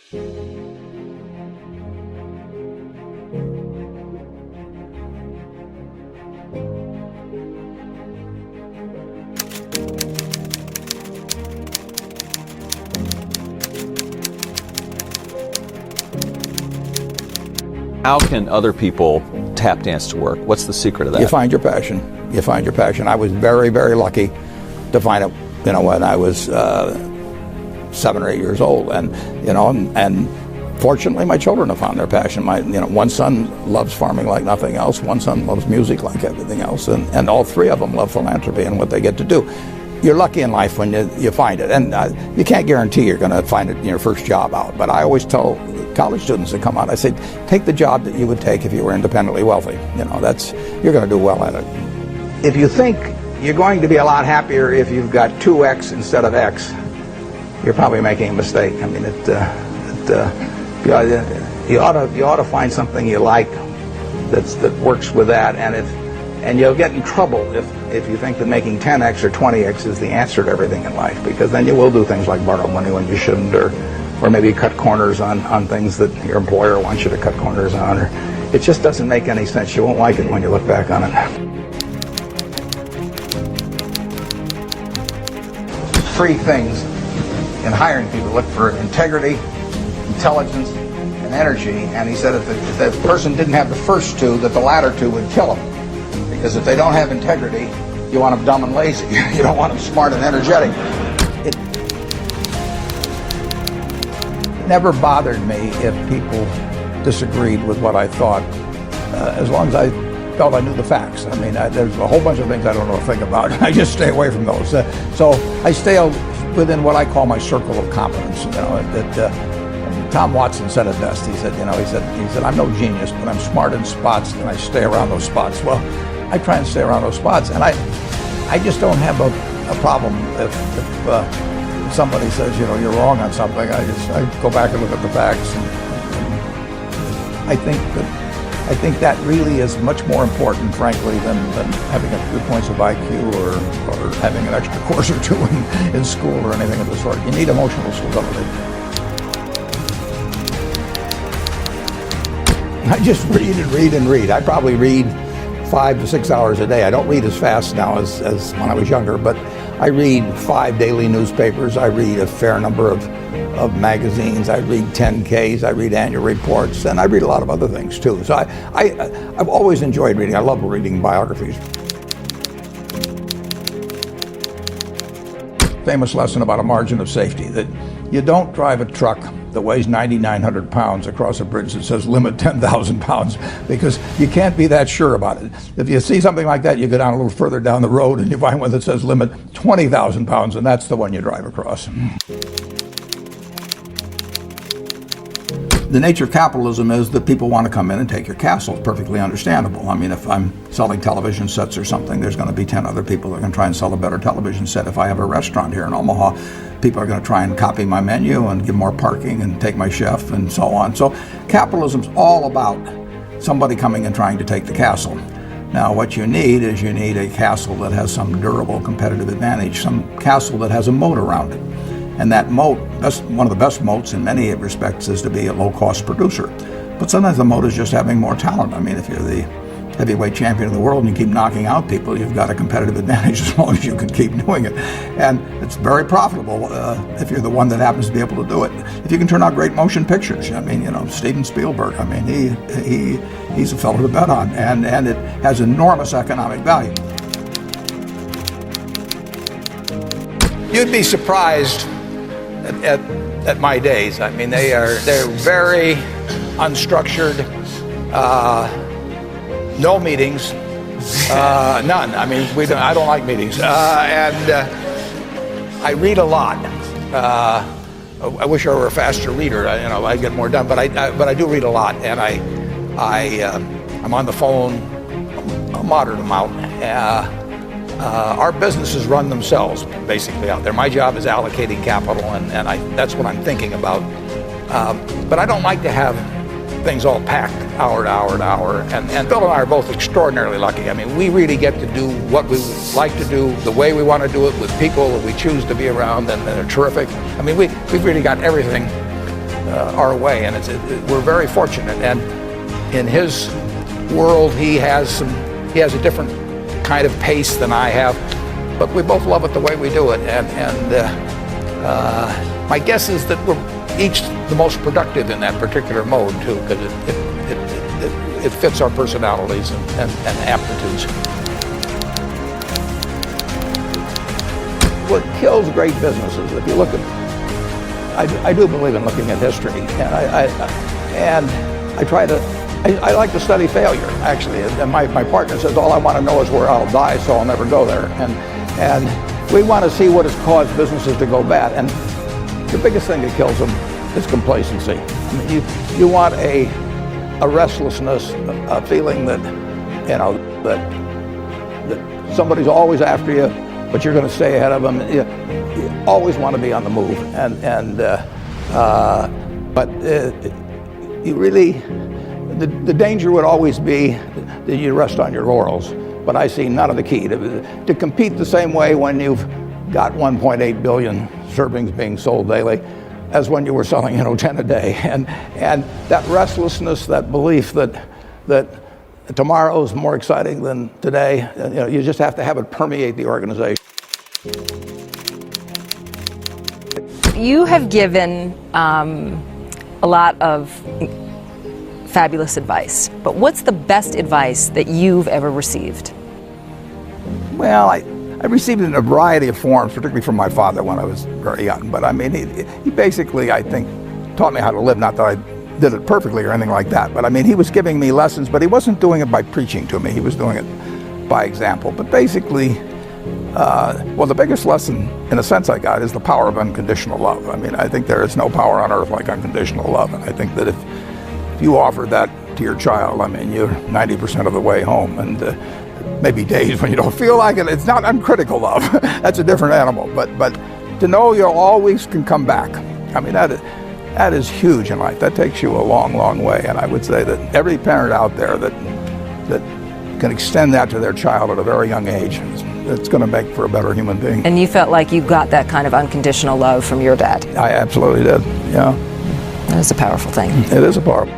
How can other people tap dance to work? What's the secret of that? You find your passion. You find your passion. I was very, very lucky to find it, when I was 7 or 8 years old, and fortunately, my children have found their passion. One son loves farming like nothing else. One son loves music like everything else, and all three of them love philanthropy and what they get to do. You're lucky in life when you find it, and you can't guarantee you're going to find it in your first job out. But I always tell college students that come out, I say, take the job that you would take if you were independently wealthy. You're going to do well at it. If you think you're going to be a lot happier if you've got 2X instead of X, you're probably making a mistake. I mean, you ought to find something you like that works with that, and you'll get in trouble if you think that making 10X or 20X is the answer to everything in life, because then you will do things like borrow money when you shouldn't, or maybe cut corners on things that your employer wants you to cut corners on, or it just doesn't make any sense. You won't like it when you look back on it. 3 things in hiring people: look for integrity, intelligence, and energy. And he said if the person didn't have the first 2, that the latter 2 would kill them. Because if they don't have integrity, you want them dumb and lazy. You don't want them smart and energetic. It never bothered me if people disagreed with what I thought, as long as I felt I knew the facts. I mean, there's a whole bunch of things I don't know a thing about. I just stay away from those. So I stay within what I call my circle of competence. Tom Watson said it best. He said, I'm no genius, but I'm smart in spots, and I stay around those spots. Well, I try and stay around those spots, and I just don't have a problem if somebody says, you're wrong on something. I go back and look at the facts, and I think that really is much more important, frankly, than having a few points of IQ or having an extra course or 2 in school or anything of the sort. You need emotional stability. I just read and read and read. I probably read 5 to 6 hours a day. I don't read as fast now as when I was younger, but I read 5 daily newspapers. I read a fair number of magazines. I read 10Ks. I read annual reports, and I read a lot of other things too. So I've always enjoyed reading. I love reading biographies. Famous lesson about a margin of safety, that you don't drive a truck that weighs 9,900 pounds across a bridge that says limit 10,000 pounds, because you can't be that sure about it. If you see something like that, you go down a little further down the road and you find one that says limit 20,000 pounds, and that's the one you drive across. The nature of capitalism is that people want to come in and take your castle. It's perfectly understandable. I mean, if I'm selling television sets or something, there's going to be 10 other people that are going to try and sell a better television set. If I have a restaurant here in Omaha, people are going to try and copy my menu and give more parking and take my chef and so on. So capitalism's all about somebody coming and trying to take the castle. Now, what you need is a castle that has some durable competitive advantage, some castle that has a moat around it. And that moat, one of the best moats in many respects, is to be a low-cost producer. But sometimes the moat is just having more talent. I mean, if you're the heavyweight champion of the world and you keep knocking out people, you've got a competitive advantage as long as you can keep doing it. And it's very profitable if you're the one that happens to be able to do it. If you can turn out great motion pictures, I mean, Steven Spielberg, I mean, he's a fellow to bet on, and it has enormous economic value. You'd be surprised at my days. I mean, they're very unstructured, no meetings, none. I mean, I don't like meetings, and I read a lot. I wish I were a faster reader. I get more done, but I do read a lot, and I'm on the phone a moderate amount. Our businesses run themselves basically out there. My job is allocating capital, and that's what I'm thinking about. But I don't like to have things all packed hour to hour to hour. And Bill and I are both extraordinarily lucky. I mean, we really get to do what we like to do, the way we want to do it, with people that we choose to be around, and they're terrific. I mean, we've really got everything our way, and we're very fortunate. And in his world, he has a different kind of pace than I have, but we both love it the way we do it. And my guess is that we're each the most productive in that particular mode too, because it fits our personalities and aptitudes. What kills great businesses, if you look at, I do believe in looking at history, and I like to study failure, actually. And my partner says, all I want to know is where I'll die, so I'll never go there. And we want to see what has caused businesses to go bad. And the biggest thing that kills them is complacency. I mean, you want a restlessness, a feeling that, you know, that somebody's always after you, but you're going to stay ahead of them. You always want to be on the move. But you really, the danger would always be that you rest on your laurels. But I see none of the key to compete the same way when you've got 1.8 billion servings being sold daily as when you were selling 10 a day. And that restlessness, that belief that tomorrow's more exciting than today, you just have to have it permeate the organization. You have given a lot of fabulous advice, but what's the best advice that you've ever received? Well, I received it in a variety of forms, particularly from my father when I was very young. But I mean, he basically, I think, taught me how to live. Not that I did it perfectly or anything like that, but I mean, he was giving me lessons, but he wasn't doing it by preaching to me. He was doing it by example. But basically, well, the biggest lesson, in a sense, I got is the power of unconditional love. I mean, I think there is no power on earth like unconditional love. And I think that if you offer that to your child, I mean, you're 90% of the way home. And maybe days when you don't feel like it. It's not uncritical love. That's a different animal. But to know you always can come back. I mean, that is huge in life. That takes you a long, long way. And I would say that every parent out there that can extend that to their child at a very young age, it's going to make for a better human being. And you felt like you got that kind of unconditional love from your dad? I absolutely did, yeah. That is a powerful thing. It is a powerful